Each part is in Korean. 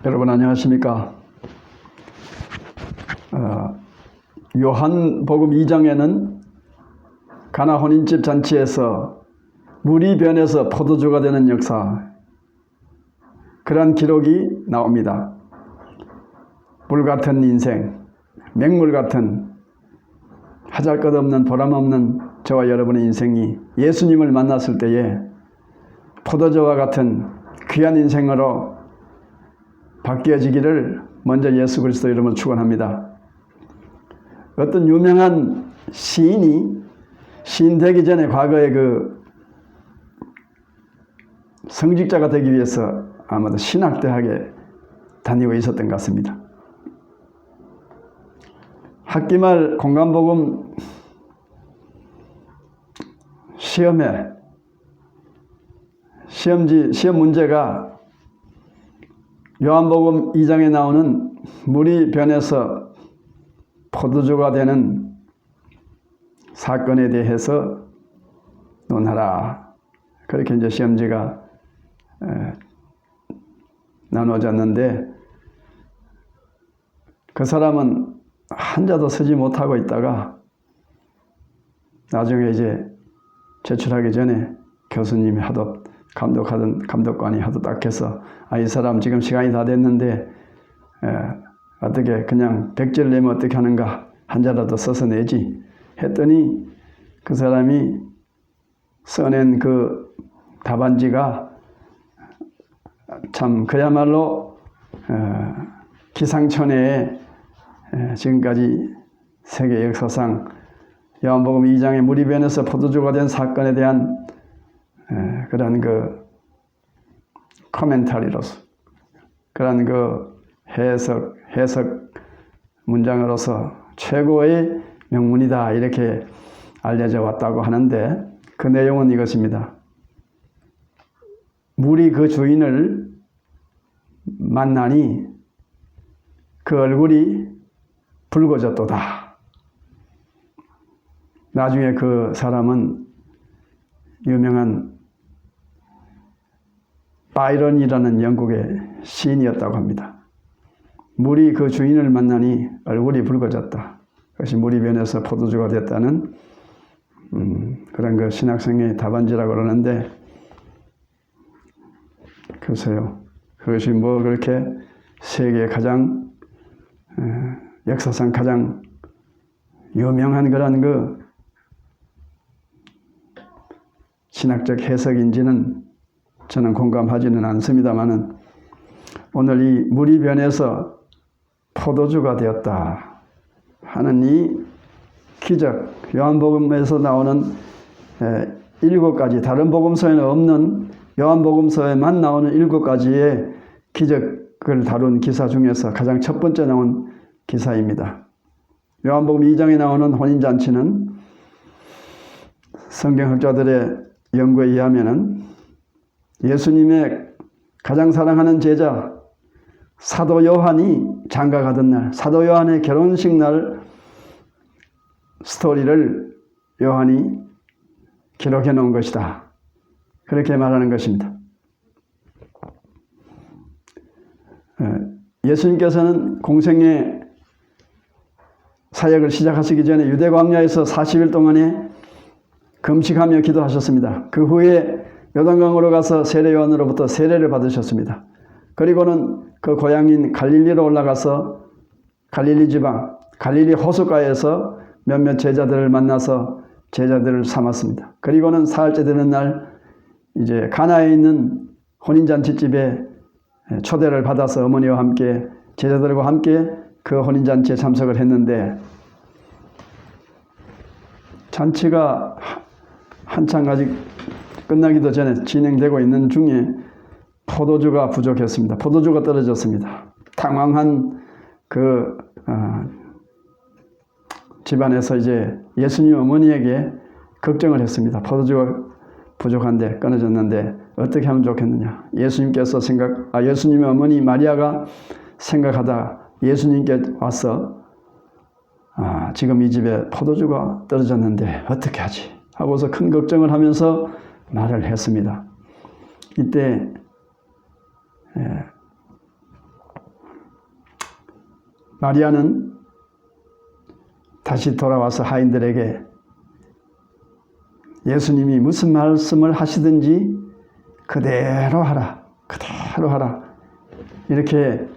여러분 안녕하십니까? 요한복음 2장에는 가나 혼인집 잔치에서 물이 변해서 포도주가 되는 역사, 그러한 기록이 나옵니다. 물 같은 인생, 맹물 같은 하잘것없는 보람없는 저와 여러분의 인생이 예수님을 만났을 때에 포도주와 같은 귀한 인생으로 바뀌어지기를 먼저 예수 그리스도 이름으로 축원합니다. 어떤 유명한 시인이 시인 되기 전에 과거에 그 성직자가 되기 위해서 아마도 신학대학에 다니고 있었던 것 같습니다. 학기말 공간복음 시험 문제가 요한복음 2장에 나오는 물이 변해서 포도주가 되는 사건에 대해서 논하라. 그렇게 이제 시험지가 나누어졌는데, 그 사람은 한자도 쓰지 못하고 있다가 나중에 이제 제출하기 전에 교수님이 하도 감독관이 하도 딱해서 이 사람 지금 시간이 다 됐는데 어떻게 그냥 백지를 내면 어떻게 하는가, 한자라도 써서 내지 했더니 그 사람이 써낸 그 답안지가 참 그야말로 기상천외에 지금까지 세계 역사상 요한복음 2장에 물이 변해서 포도주가 된 사건에 대한 그런 그 코멘터리로서, 그런 그 해석 문장으로서 최고의 명문이다, 이렇게 알려져 왔다고 하는데, 그 내용은 이것입니다. 물이 그 주인을 만나니 그 얼굴이 붉어졌도다. 나중에 그 사람은 유명한 바이런이라는 영국의 시인이었다고 합니다. 물이 그 주인을 만나니 얼굴이 붉어졌다. 그것이 물이 변해서 포도주가 됐다는 그런 그 신학생의 답안지라고 그러는데, 글쎄요, 그것이 뭐 그렇게 세계 가장 역사상 가장 유명한 그런 그 신학적 해석인지는 저는 공감하지는 않습니다만은, 오늘 이 물이 변해서 포도주가 되었다 하는 이 기적, 요한복음에서 나오는 7가지, 다른 복음서에는 없는 요한복음서에만 나오는 7가지의 기적을 다룬 기사 중에서 가장 첫 번째 나온 기사입니다. 요한복음 2장에 나오는 혼인잔치는 성경학자들의 연구에 의하면은 예수님의 가장 사랑하는 제자 사도 요한이 장가가던 날, 사도 요한의 결혼식 날 스토리를 요한이 기록해 놓은 것이다, 그렇게 말하는 것입니다. 예수님께서는 공생의 사역을 시작하시기 전에 유대 광야에서 40일 동안에 금식하며 기도하셨습니다. 그 후에 요단강으로 가서 세례 요한으로부터 세례를 받으셨습니다. 그리고는 그 고향인 갈릴리로 올라가서 갈릴리 지방, 갈릴리 호숫가에서 몇몇 제자들을 만나서 제자들을 삼았습니다. 그리고는 사흘째 되는 날 이제 가나에 있는 혼인잔치집에 초대를 받아서 어머니와 함께, 제자들과 함께 그 혼인잔치에 참석을 했는데, 잔치가 한창 아직 끝나기도 전에 진행되고 있는 중에 포도주가 부족했습니다. 포도주가 떨어졌습니다. 당황한 그 집안에서 이제 예수님 어머니에게 걱정을 했습니다. 포도주가 부족한데, 끊어졌는데 어떻게 하면 좋겠느냐. 예수님의 어머니 마리아가 생각하다 예수님께 와서 지금 이 집에 포도주가 떨어졌는데 어떻게 하지 하고서 큰 걱정을 하면서 말을 했습니다. 이때 마리아는 다시 돌아와서 하인들에게 예수님이 무슨 말씀을 하시든지 그대로 하라. 그대로 하라. 이렇게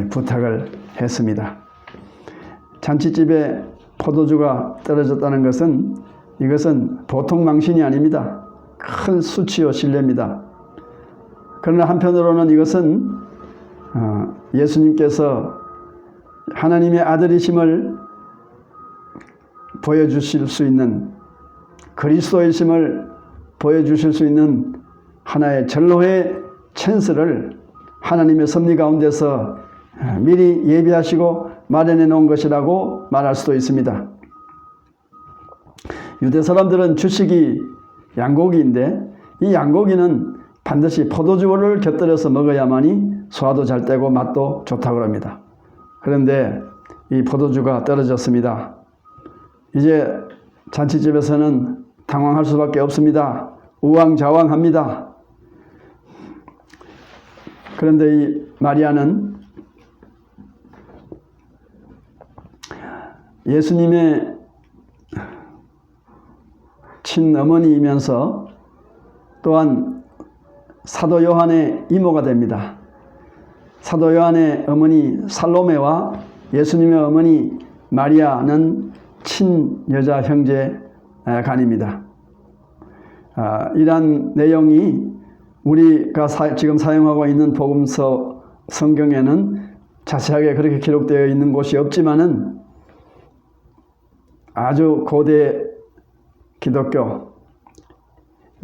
부탁을 했습니다. 잔치집에 포도주가 떨어졌다는 것은 이것은 보통 망신이 아닙니다. 큰 수치요 신뢰입니다. 그러나 한편으로는 이것은 예수님께서 하나님의 아들이심을 보여주실 수 있는, 그리스도이심을 보여주실 수 있는 하나의 절로의 찬스를 하나님의 섭리 가운데서 미리 예비하시고 마련해 놓은 것이라고 말할 수도 있습니다. 유대 사람들은 주식이 양고기인데 이 양고기는 반드시 포도주를 곁들여서 먹어야만이 소화도 잘 되고 맛도 좋다고 합니다. 그런데 이 포도주가 떨어졌습니다. 이제 잔치집에서는 당황할 수밖에 없습니다. 우왕좌왕합니다. 그런데 이 마리아는 예수님의 친어머니이면서 또한 사도 요한의 이모가 됩니다. 사도 요한의 어머니 살로메와 예수님의 어머니 마리아는 친여자 형제 간입니다. 이러한 내용이 우리가 지금 사용하고 있는 복음서 성경에는 자세하게 그렇게 기록되어 있는 곳이 없지만은 아주 고대 기독교,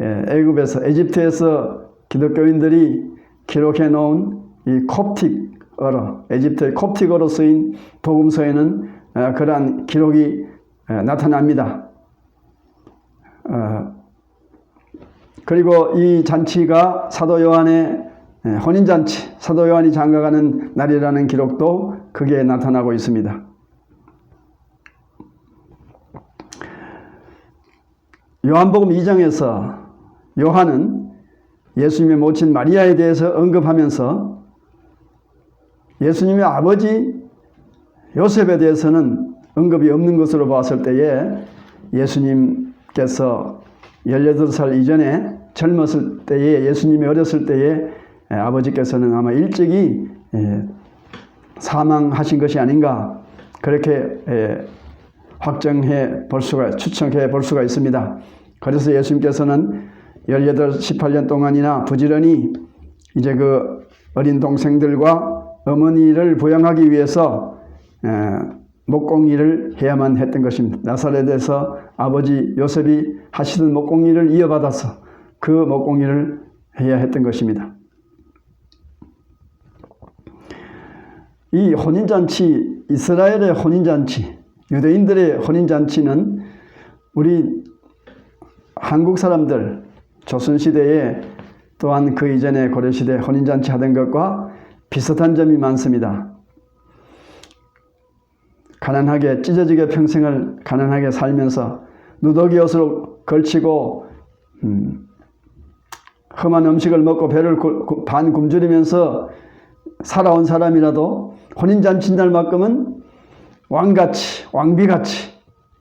에집트에서 기독교인들이 기록해 놓은 이 콥틱어로, 에집트의 콥틱어로 쓰인 복음서에는 그러한 기록이 나타납니다. 그리고 이 잔치가 사도 요한의 혼인잔치, 사도 요한이 장가가는 날이라는 기록도 거기에 나타나고 있습니다. 요한복음 2장에서 요한은 예수님의 모친 마리아에 대해서 언급하면서 예수님의 아버지 요셉에 대해서는 언급이 없는 것으로 봤을 때에 예수님께서 18살 이전에 젊었을 때에, 예수님이 어렸을 때에 아버지께서는 아마 일찍이 사망하신 것이 아닌가, 그렇게 확정해 볼 수가, 추측해 볼 수가 있습니다. 그래서 예수님께서는 18, 18년 동안이나 부지런히 이제 그 어린 동생들과 어머니를 부양하기 위해서 목공일을 해야만 했던 것입니다. 나사렛에서 아버지 요셉이 하시던 목공일을 이어받아서 그 목공일을 해야 했던 것입니다. 이 혼인잔치, 이스라엘의 혼인잔치, 유대인들의 혼인잔치는 우리 한국 사람들 조선시대에 또한 그 이전에 고려시대에 혼인잔치 하던 것과 비슷한 점이 많습니다. 가난하게 찢어지게 평생을 가난하게 살면서 누더기 옷을 걸치고 험한 음식을 먹고 배를 반 굶주리면서 살아온 사람이라도 혼인잔치 날만큼은 왕같이 왕비같이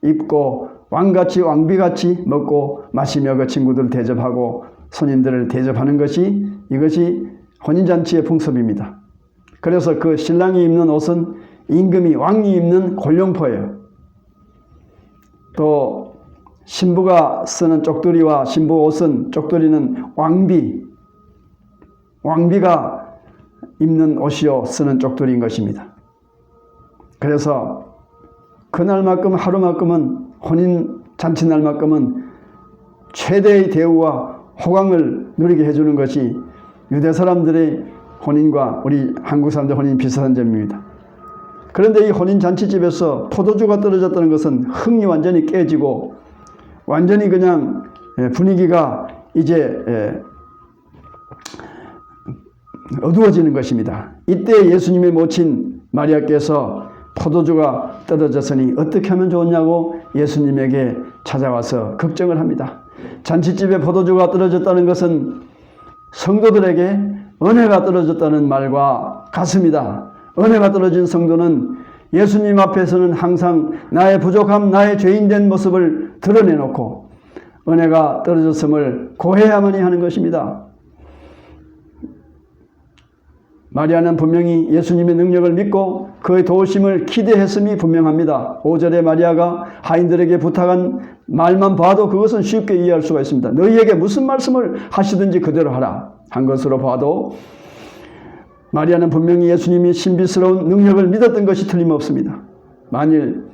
입고 왕같이 왕비같이 먹고 마시며 그 친구들을 대접하고 손님들을 대접하는 것이, 이것이 혼인잔치의 풍습입니다. 그래서 그 신랑이 입는 옷은 임금이, 왕이 입는 골룡포예요. 또 신부가 쓰는 쪽두리와 신부 옷은, 쪽두리는 왕비가 입는 옷이요 쓰는 쪽두리인 것입니다. 그래서 그날만큼, 하루만큼은, 혼인잔치 날만큼은 최대의 대우와 호강을 누리게 해주는 것이 유대 사람들의 혼인과 우리 한국 사람들의 혼인이 비슷한 점입니다. 그런데 이 혼인잔치집에서 포도주가 떨어졌다는 것은 흥이 완전히 깨지고 완전히 그냥 분위기가 이제 어두워지는 것입니다. 이때 예수님의 모친 마리아께서 포도주가 떨어졌으니 어떻게 하면 좋냐고 예수님에게 찾아와서 걱정을 합니다. 잔치집에 포도주가 떨어졌다는 것은 성도들에게 은혜가 떨어졌다는 말과 같습니다. 은혜가 떨어진 성도는 예수님 앞에서는 항상 나의 부족함, 나의 죄인된 모습을 드러내놓고 은혜가 떨어졌음을 고해야만이 하는 것입니다. 마리아는 분명히 예수님의 능력을 믿고 그의 도우심을 기대했음이 분명합니다. 5절에 마리아가 하인들에게 부탁한 말만 봐도 그것은 쉽게 이해할 수가 있습니다. 너희에게 무슨 말씀을 하시든지 그대로 하라 한 것으로 봐도 마리아는 분명히 예수님이 신비스러운 능력을 믿었던 것이 틀림없습니다. 만일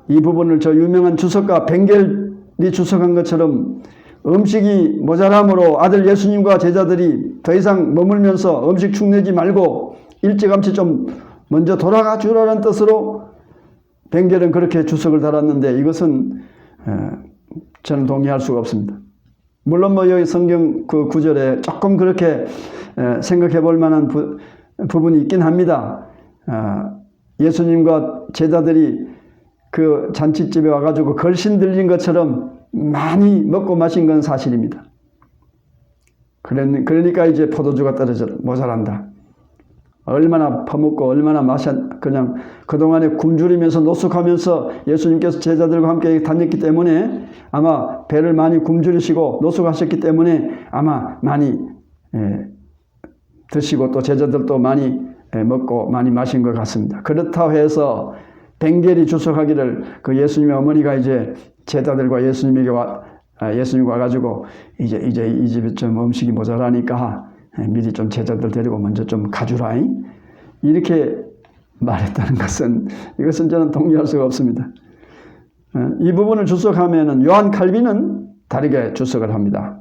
이 부분을 저 유명한 주석가 벵겔이 주석한 것처럼 음식이 모자람으로 아들 예수님과 제자들이 더 이상 머물면서 음식 축내지 말고 일찌감치 좀 먼저 돌아가 주라는 뜻으로 벵겔은 그렇게 주석을 달았는데 이것은 저는 동의할 수가 없습니다. 물론 뭐 여기 성경 그 구절에 조금 그렇게 생각해 볼 만한 부분이 있긴 합니다. 예수님과 제자들이 그 잔치집에 와가지고 걸신 들린 것처럼 많이 먹고 마신 건 사실입니다. 그러니까 이제 포도주가 떨어져 모자란다. 얼마나 퍼먹고 얼마나 그냥 그동안에 굶주리면서 노숙하면서 예수님께서 제자들과 함께 다녔기 때문에 아마 배를 많이 굶주리시고 노숙하셨기 때문에 아마 많이 드시고 또 제자들도 많이 먹고 많이 마신 것 같습니다. 그렇다고 해서 벵겔이 주석하기를 그 예수님의 어머니가 이제 제자들과 예수님과 와가지고 이제 이 집에 좀 음식이 모자라니까 미리 좀 제자들 데리고 먼저 좀 가주라잉 이렇게 말했다는 것은 이것은 저는 동의할 수가 없습니다. 이 부분을 주석하면은 요한 칼빈은 다르게 주석을 합니다.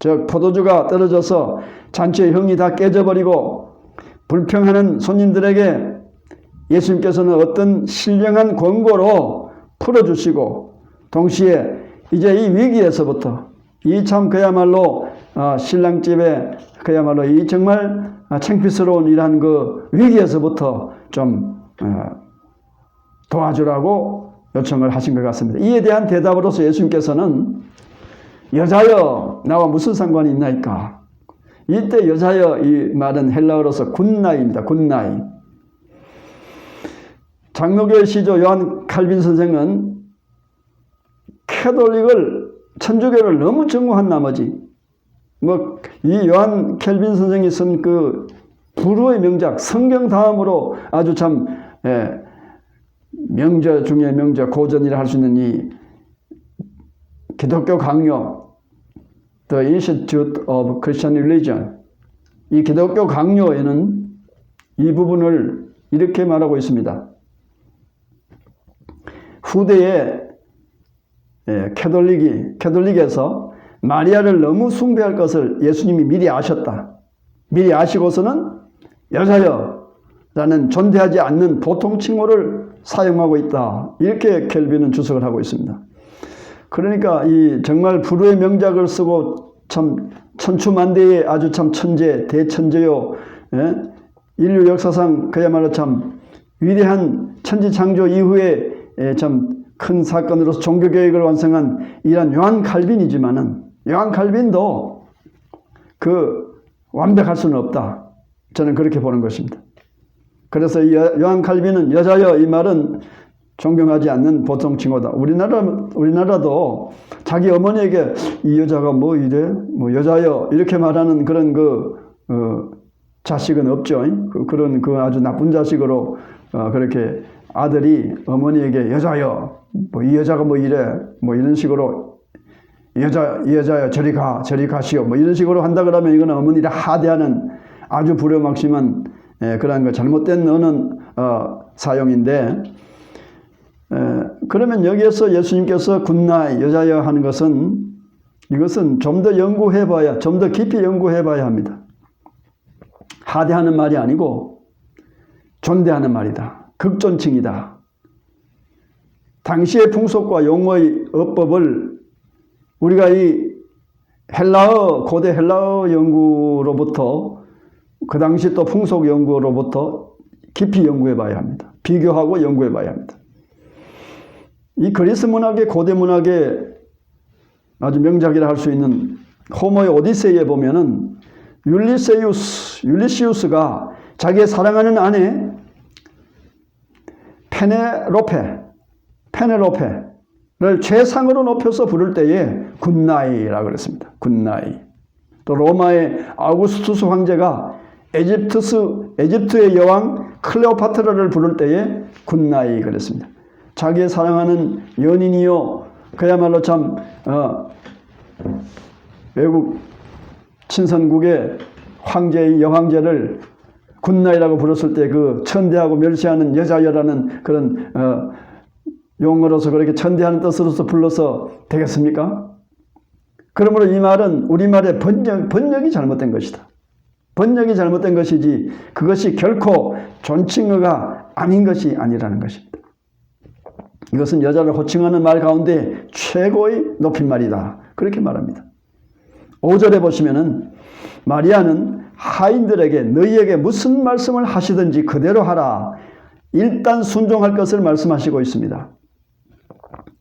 즉 포도주가 떨어져서 잔치의 흥이 다 깨져버리고 불평하는 손님들에게 예수님께서는 어떤 신령한 권고로 풀어주시고 동시에 이제 이 위기에서부터 이 참 그야말로 신랑집에 그야말로 이 정말 창피스러운 이러한 그 위기에서부터 좀 도와주라고 요청을 하신 것 같습니다. 이에 대한 대답으로서 예수님께서는 여자여 나와 무슨 상관이 있나이까. 이때 여자여 이 말은 헬라어로서 굿나이입니다. 굿나이. 장로교의 시조 요한 칼빈 선생은 캐톨릭을 천주교를 너무 증오한 나머지 이 요한 캘빈 선생이 쓴 그 불후의 명작 성경 다음으로 아주 참 명저 중에 명저 고전이라 할 수 있는 이 기독교 강요 The Institute of Christian Religion 이 기독교 강요에는 이 부분을 이렇게 말하고 있습니다. 후대에 캐톨릭에서 마리아를 너무 숭배할 것을 예수님이 미리 아셨다. 미리 아시고서는 여자여 라는 존대하지 않는 보통 칭호를 사용하고 있다. 이렇게 켈빈은 주석을 하고 있습니다. 그러니까 이 정말 불후의 명작을 쓰고 참 천추만대의 아주 참 천재, 대천재요. 인류 역사상 그야말로 참 위대한 천지창조 이후에 참 큰 사건으로서 종교개혁을 완성한 이런 요한 칼빈이지만은 요한 칼빈도 그 완벽할 수는 없다. 저는 그렇게 보는 것입니다. 그래서 요한 칼빈은 여자여 이 말은 존경하지 않는 보통 칭호다. 우리나라도 자기 어머니에게 이 여자가 뭐 이래 뭐 여자여 이렇게 말하는 그런 자식은 없죠. 그런 아주 나쁜 자식으로 그렇게 아들이 어머니에게 여자여 뭐 이 여자가 뭐 이래 뭐 이런 식으로 이 여자여 저리 가시오 뭐 이런 식으로 한다 그러면 이거는 어머니를 하대하는 아주 불효막심한 그런 거 잘못된 언어 사용인데 그러면 여기에서 예수님께서 굿나이 여자여 하는 것은 이것은 좀 더 연구해봐야 좀 더 깊이 연구해봐야 합니다. 하대하는 말이 아니고 존대하는 말이다. 극존칭이다. 당시의 풍속과 용어의 어법을 우리가 이 고대 헬라어 연구로부터 그 당시 또 풍속 연구로부터 깊이 연구해 봐야 합니다. 비교하고 연구해 봐야 합니다. 이 그리스 문학의 고대 문학의 아주 명작이라 할 수 있는 호모의 오디세이에 보면은 율리시우스가 자기의 사랑하는 아내 페네로페를 최상으로 높여서 부를 때에 굿나잇이라고 그랬습니다. 굿나잇. 또 로마의 아우구스투스 황제가 에집트의 여왕 클레오파트라를 부를 때에 굿나잇 그랬습니다. 자기의 사랑하는 연인이요, 그야말로 참 외국 친선국의 황제의 여황제를 굿나잇이라고 불렀을 때 그 천대하고 멸시하는 여자여라는 그런 용어로서 그렇게 천대하는 뜻으로서 불러서 되겠습니까? 그러므로 이 말은 우리말의 번역이 잘못된 것이다. 번역이 잘못된 것이지 그것이 결코 존칭어가 아닌 것이 아니라는 것입니다. 이것은 여자를 호칭하는 말 가운데 최고의 높임말이다. 그렇게 말합니다. 5절에 보시면은 마리아는 하인들에게 너희에게 무슨 말씀을 하시든지 그대로 하라. 일단 순종할 것을 말씀하시고 있습니다.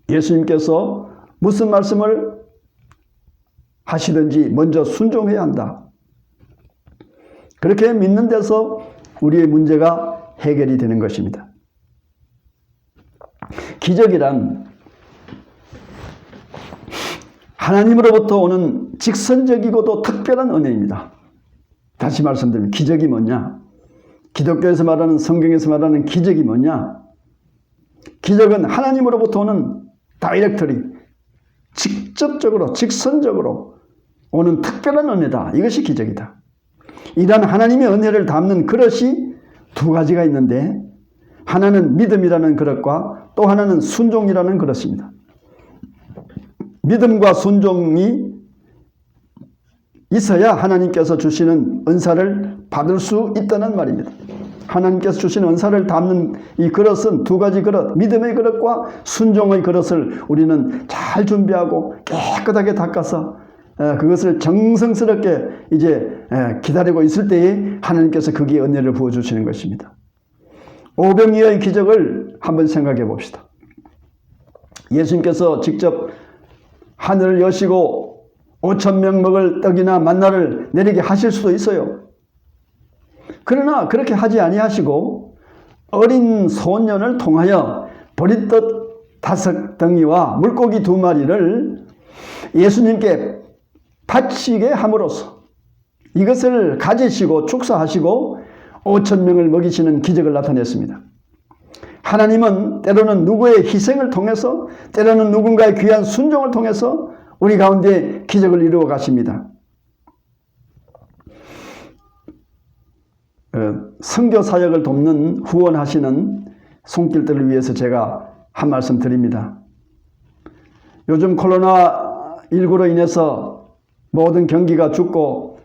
예수님께서 무슨 말씀을 하시든지 먼저 순종해야 한다. 그렇게 믿는 데서 우리의 문제가 해결이 되는 것입니다. 기적이란 하나님으로부터 오는 직선적이고도 특별한 은혜입니다. 다시 말씀드리면 기적이 뭐냐? 기독교에서 말하는, 성경에서 말하는 기적이 뭐냐? 기적은 하나님으로부터 오는 다이렉트리, 직접적으로, 직선적으로 오는 특별한 은혜다. 이것이 기적이다. 이러한 하나님의 은혜를 담는 그릇이 두 가지가 있는데 하나는 믿음이라는 그릇과 또 하나는 순종이라는 그릇입니다. 믿음과 순종이 있어야 하나님께서 주시는 은사를 받을 수 있다는 말입니다. 하나님께서 주시는 은사를 담는 이 그릇은 두 가지 그릇, 믿음의 그릇과 순종의 그릇을 우리는 잘 준비하고 깨끗하게 닦아서 그것을 정성스럽게 이제 기다리고 있을 때에 하나님께서 거기에 은혜를 부어주시는 것입니다. 오병이어의 기적을 한번 생각해 봅시다. 예수님께서 직접 하늘을 여시고 5,000명 먹을 떡이나 만나를 내리게 하실 수도 있어요. 그러나 그렇게 하지 아니하시고 어린 소년을 통하여 보리떡 5덩이와 물고기 2마리를 예수님께 바치게 함으로써 이것을 가지시고 축사하시고 5,000명을 먹이시는 기적을 나타냈습니다. 하나님은 때로는 누구의 희생을 통해서, 때로는 누군가의 귀한 순종을 통해서 우리 가운데 기적을 이루어 가십니다. 선교 사역을 돕는 후원하시는 손길들을 위해서 제가 한 말씀 드립니다. 요즘 코로나19로 인해서 모든 경기가 죽고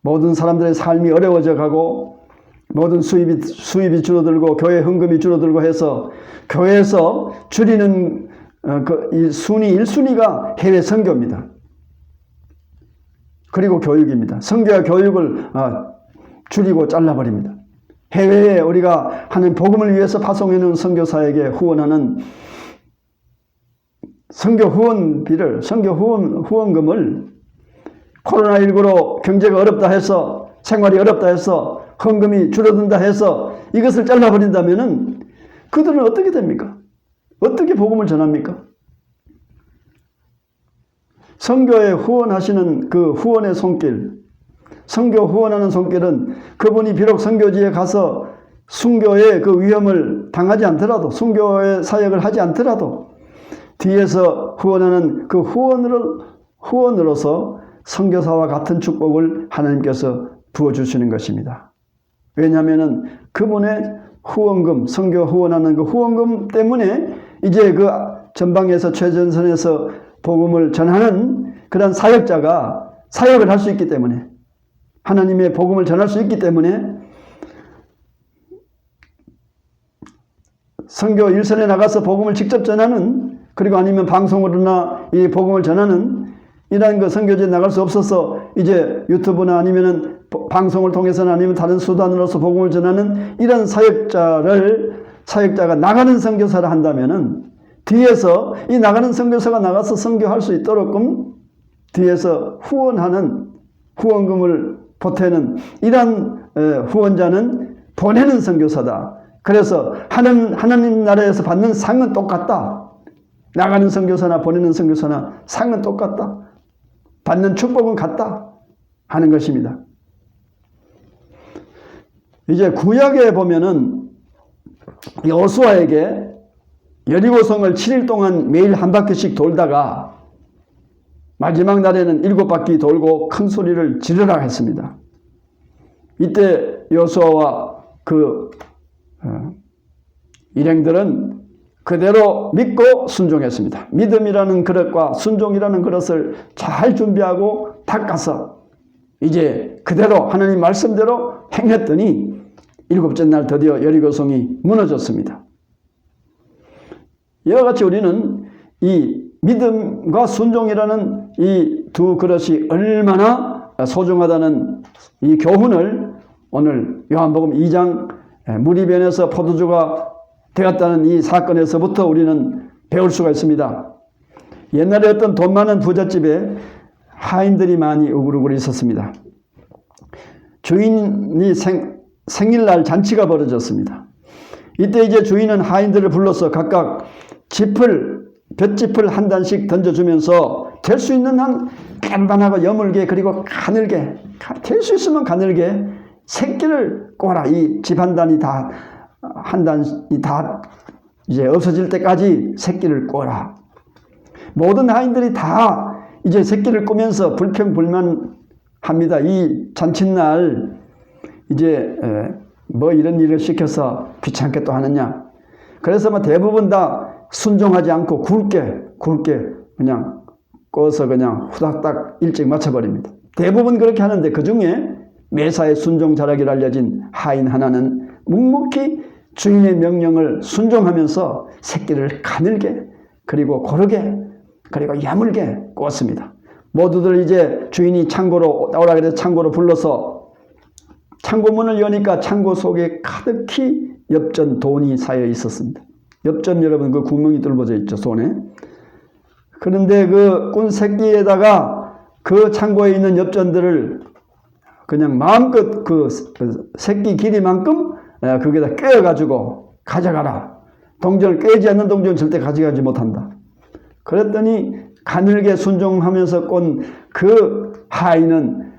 모든 사람들의 삶이 어려워져 가고 모든 수입이 줄어들고 교회 헌금이 줄어들고 해서 교회에서 줄이는 이 순위 1순위가 해외 선교입니다. 그리고 교육입니다. 선교와 교육을 줄이고 잘라버립니다. 해외에 우리가 하는 복음을 위해서 파송해놓은 선교사에게 후원하는 선교 후원비를, 선교 후원금을 코로나19로 경제가 어렵다 해서, 생활이 어렵다 해서, 헌금이 줄어든다 해서 이것을 잘라버린다면은 그들은 어떻게 됩니까? 어떻게 복음을 전합니까? 선교에 후원하시는 그 후원의 손길, 선교 후원하는 손길은 그분이 비록 선교지에 가서 순교의 그 위험을 당하지 않더라도, 순교의 사역을 하지 않더라도 뒤에서 후원하는 그 후원으로서 선교사와 같은 축복을 하나님께서 부어주시는 것입니다. 왜냐하면 그분의 후원금, 선교 후원하는 그 후원금 때문에 이제 그 전방에서 최전선에서 복음을 전하는 그런 사역자가 사역을 할 수 있기 때문에, 하나님의 복음을 전할 수 있기 때문에 선교 일선에 나가서 복음을 직접 전하는, 그리고 아니면 방송으로나 이 복음을 전하는 이런 그 선교지에 나갈 수 없어서 이제 유튜브나 아니면은 방송을 통해서나 아니면 다른 수단으로서 복음을 전하는 이런 사역자가 나가는 선교사를 한다면은 뒤에서 이 나가는 선교사가 나가서 선교할 수 있도록끔 뒤에서 후원하는, 후원금을 보태는 이런 후원자는 보내는 선교사다. 그래서 하나님 나라에서 받는 상은 똑같다. 나가는 선교사나 보내는 선교사나 상은 똑같다. 받는 축복은 같다 하는 것입니다. 이제 구약에 보면은 여호수아에게 여리고성을 7일 동안 매일 한 바퀴씩 돌다가 마지막 날에는 7바퀴 돌고 큰 소리를 지르라 했습니다. 이때 여호수아와 그 일행들은 그대로 믿고 순종했습니다. 믿음이라는 그릇과 순종이라는 그릇을 잘 준비하고 닦아서 이제 그대로 하나님 말씀대로 행했더니 7째 날 드디어 여리고성이 무너졌습니다. 이와 같이 우리는 이 믿음과 순종이라는 이 두 그릇이 얼마나 소중하다는 이 교훈을 오늘 요한복음 2장 물이 변해서 포도주가 되었다는 이 사건에서부터 우리는 배울 수가 있습니다. 옛날에 어떤 돈 많은 부잣집에 하인들이 많이 우글우글 있었습니다. 주인이 생일날 잔치가 벌어졌습니다. 이때 이제 주인은 하인들을 불러서 각각 볏짚을 한 단씩 던져주면서 될 수 있는 한 간단하고 여물게 그리고 가늘게 될 수 있으면 가늘게 새끼를 꼬라. 이 집 한 단이 다 한 단이 다 이제 없어질 때까지 새끼를 꼬라. 모든 하인들이 다 이제 새끼를 꼬면서 불평불만합니다. 이 잔칫날 이제 뭐 이런 일을 시켜서 귀찮게 또 하느냐. 그래서 뭐 대부분 다 순종하지 않고 굵게 그냥 꺼서 그냥 후닥닥 일찍 마쳐버립니다. 대부분 그렇게 하는데 그 중에 매사에 순종 잘하기로 알려진 하인 하나는 묵묵히 주인의 명령을 순종하면서 새끼를 가늘게 그리고 고르게 그리고 야물게 구웠습니다. 모두들 이제 주인이 창고로 나오라 그래서 창고로 불러서 창고문을 여니까 창고 속에 가득히 엽전 돈이 쌓여 있었습니다. 엽전 여러분 그 구멍이 뚫어져 있죠, 손에. 그런데 그 꾼 새끼에다가 그 창고에 있는 엽전들을 그냥 마음껏 그 새끼 길이만큼 거기다 꿰어가지고 가져가라. 동전을 꿰지 않는 동전은 절대 가져가지 못한다. 그랬더니 가늘게 순종하면서 꼰 그 하인은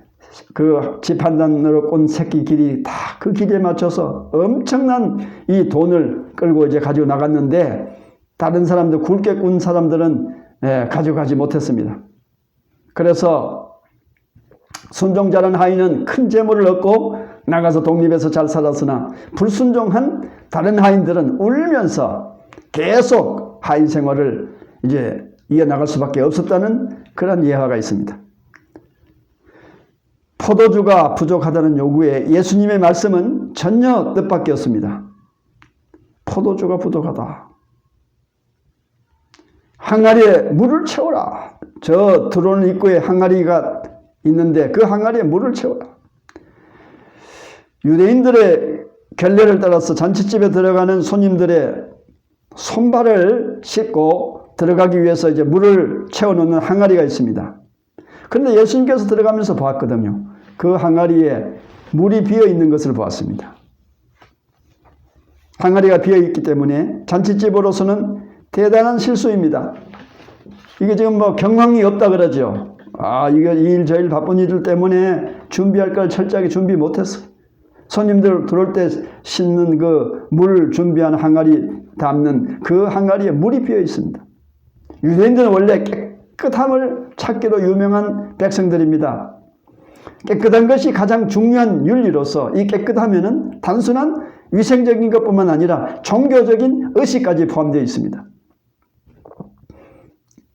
그 집 한 단으로 꼰 새끼 길이 다 그 길이에 맞춰서 엄청난 이 돈을 끌고 이제 가지고 나갔는데 다른 사람들 굵게 꾼 사람들은 가져가지 못했습니다. 그래서 순종 잘한 하인은 큰 재물을 얻고 나가서 독립해서 잘 살았으나 불순종한 다른 하인들은 울면서 계속 하인 생활을 이제 이어나갈 수밖에 없었다는 그런 예화가 있습니다. 포도주가 부족하다는 요구에 예수님의 말씀은 전혀 뜻밖이었습니다. 포도주가 부족하다. 항아리에 물을 채워라. 저 들어오는 입구에 항아리가 있는데 그 항아리에 물을 채워라. 유대인들의 결례를 따라서 잔치집에 들어가는 손님들의 손발을 씻고 들어가기 위해서 이제 물을 채워놓는 항아리가 있습니다. 그런데 예수님께서 들어가면서 보았거든요. 그 항아리에 물이 비어 있는 것을 보았습니다. 항아리가 비어 있기 때문에 잔치집으로서는 대단한 실수입니다. 이게 지금 뭐 경황이 없다 그러죠. 이거 이 일 저 일 바쁜 일들 때문에 준비할 걸 철저하게 준비 못했어. 손님들 들어올 때 씻는 그 물 준비한 항아리 담는 그 항아리에 물이 비어 있습니다. 유대인들은 원래 깨끗함을 찾기로 유명한 백성들입니다. 깨끗한 것이 가장 중요한 윤리로서 이 깨끗하면은 단순한 위생적인 것뿐만 아니라 종교적인 의식까지 포함되어 있습니다.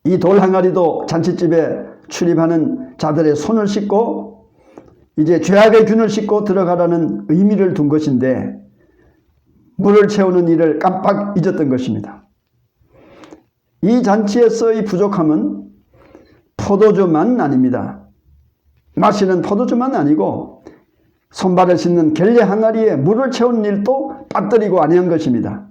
이 돌 항아리도 잔치집에 출입하는 자들의 손을 씻고 이제 죄악의 균을 씻고 들어가라는 의미를 둔 것인데 물을 채우는 일을 깜빡 잊었던 것입니다. 이 잔치에서의 부족함은 포도주만 아닙니다. 마시는 포도주만 아니고 손발을 씻는 결례 항아리에 물을 채우는 일도 빠뜨리고 아니한 것입니다.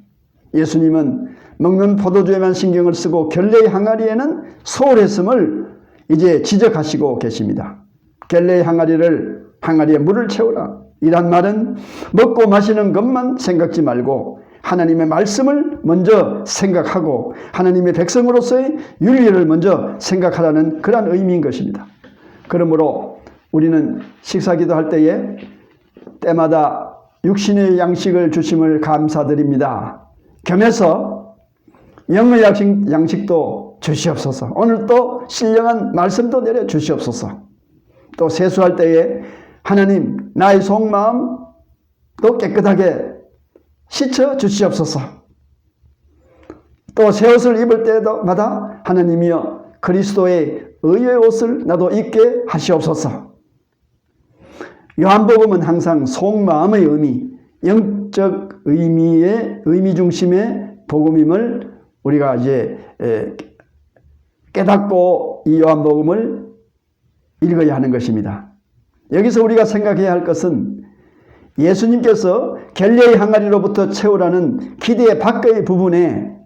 예수님은 먹는 포도주에만 신경을 쓰고 결례의 항아리에는 소홀했음을 이제 지적하시고 계십니다. 결례의 항아리에 물을 채우라. 이란 말은 먹고 마시는 것만 생각지 말고 하나님의 말씀을 먼저 생각하고 하나님의 백성으로서의 윤리를 먼저 생각하라는 그러한 의미인 것입니다. 그러므로 우리는 식사기도 할 때에 때마다 육신의 양식을 주심을 감사드립니다. 겸해서 영의 양식도 주시옵소서. 오늘 또 신령한 말씀도 내려 주시옵소서. 또 세수할 때에 하나님 나의 속마음도 깨끗하게 씻어 주시옵소서. 또 새 옷을 입을 때마다 하나님이여 그리스도의 의의 옷을 나도 입게 하시옵소서. 요한복음은 항상 속마음의 의미, 영적 의미 중심의 복음임을 우리가 이제 깨닫고 이 요한복음을 읽어야 하는 것입니다. 여기서 우리가 생각해야 할 것은 예수님께서 갤릴리 항아리로부터 채우라는 기대 밖의 부분에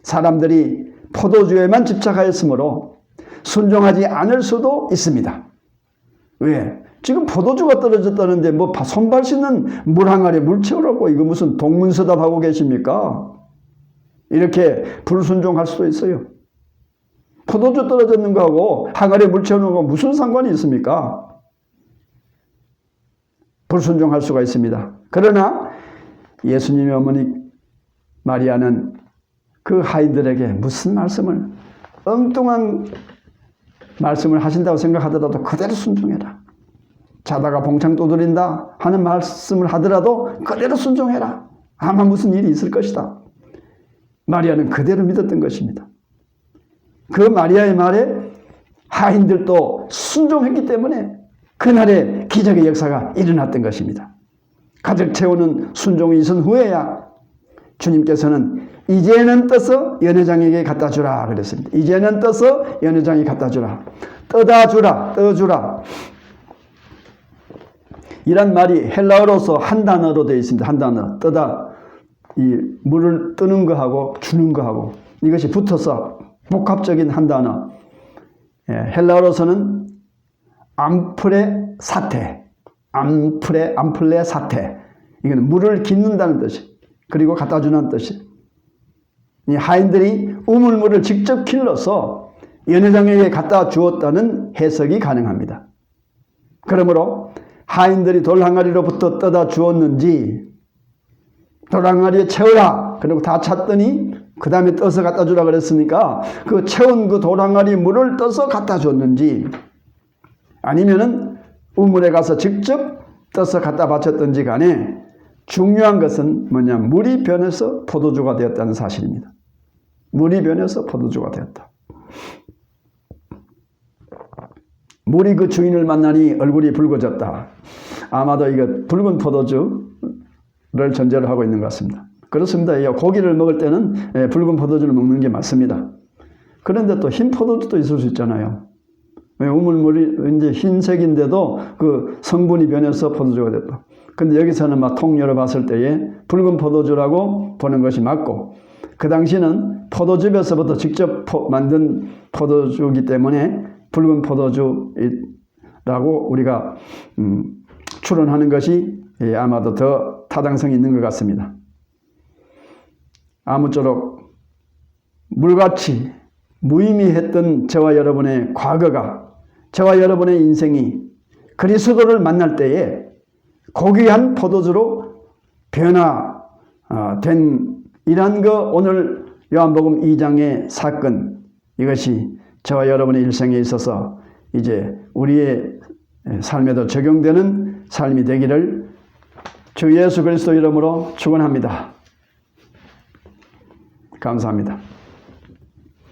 사람들이 포도주에만 집착하였으므로 순종하지 않을 수도 있습니다. 왜? 지금 포도주가 떨어졌다는데 뭐 손발 씻는 물 항아리에 물 채우라고 이거 무슨 동문서답하고 계십니까? 이렇게 불순종할 수도 있어요. 포도주 떨어졌는 거하고 항아리에 물 채우는 거 무슨 상관이 있습니까? 불순종할 수가 있습니다. 그러나 예수님의 어머니 마리아는 그 하인들에게 무슨 말씀을 엉뚱한 말씀을 하신다고 생각하더라도 그대로 순종해라. 자다가 봉창 두드린다 하는 말씀을 하더라도 그대로 순종해라. 아마 무슨 일이 있을 것이다. 마리아는 그대로 믿었던 것입니다. 그 마리아의 말에 하인들도 순종했기 때문에 그날의 기적의 역사가 일어났던 것입니다. 가득 채우는 순종이 있은 후에야 주님께서는 이제는 떠서 연회장에게 갖다 주라 그랬습니다. 이제는 떠서 연회장에 갖다 주라. 떠다 주라. 떠주라. 이란 말이 헬라어로서 한 단어로 되어 있습니다. 한 단어. 떠다. 이 물을 뜨는 거하고 주는 거하고 이것이 붙어서 복합적인 한 단어. 헬라어로서는 암플레 사테. 암플레 사테. 이거는 물을 깃는다는 뜻이. 그리고 갖다 주는 뜻이. 이 하인들이 우물물을 직접 길러서 연회장에게 갖다 주었다는 해석이 가능합니다. 그러므로 하인들이 돌항아리로부터 떠다 주었는지 돌항아리에 채우라. 그리고 다 찼더니 그 다음에 떠서 갖다 주라 그랬으니까 그 채운 그 돌항아리 물을 떠서 갖다 줬는지 아니면은 우물에 가서 직접 떠서 갖다 바쳤던지 간에 중요한 것은 뭐냐? 물이 변해서 포도주가 되었다는 사실입니다. 물이 변해서 포도주가 되었다. 물이 그 주인을 만나니 얼굴이 붉어졌다. 아마도 이거 붉은 포도주를 전제로 하고 있는 것 같습니다. 그렇습니다. 고기를 먹을 때는 붉은 포도주를 먹는 게 맞습니다. 그런데 또 흰 포도주도 있을 수 있잖아요. 우물물이 이제 흰색인데도 그 성분이 변해서 포도주가 됐다. 근데 여기서는 막 통 열어봤을 때에 붉은 포도주라고 보는 것이 맞고, 그 당시는 포도즙에서부터 직접 만든 포도주이기 때문에 붉은 포도주라고 우리가 추론하는 것이 아마도 더 타당성이 있는 것 같습니다. 아무쪼록 물같이 무의미했던 저와 여러분의 과거가, 저와 여러분의 인생이 그리스도를 만날 때에 고귀한 포도주로 변화된 이러한 거 오늘 요한복음 2장의 사건, 이것이 저와 여러분의 일생에 있어서 이제 우리의 삶에도 적용되는 삶이 되기를 주 예수 그리스도 이름으로 축원합니다. 감사합니다.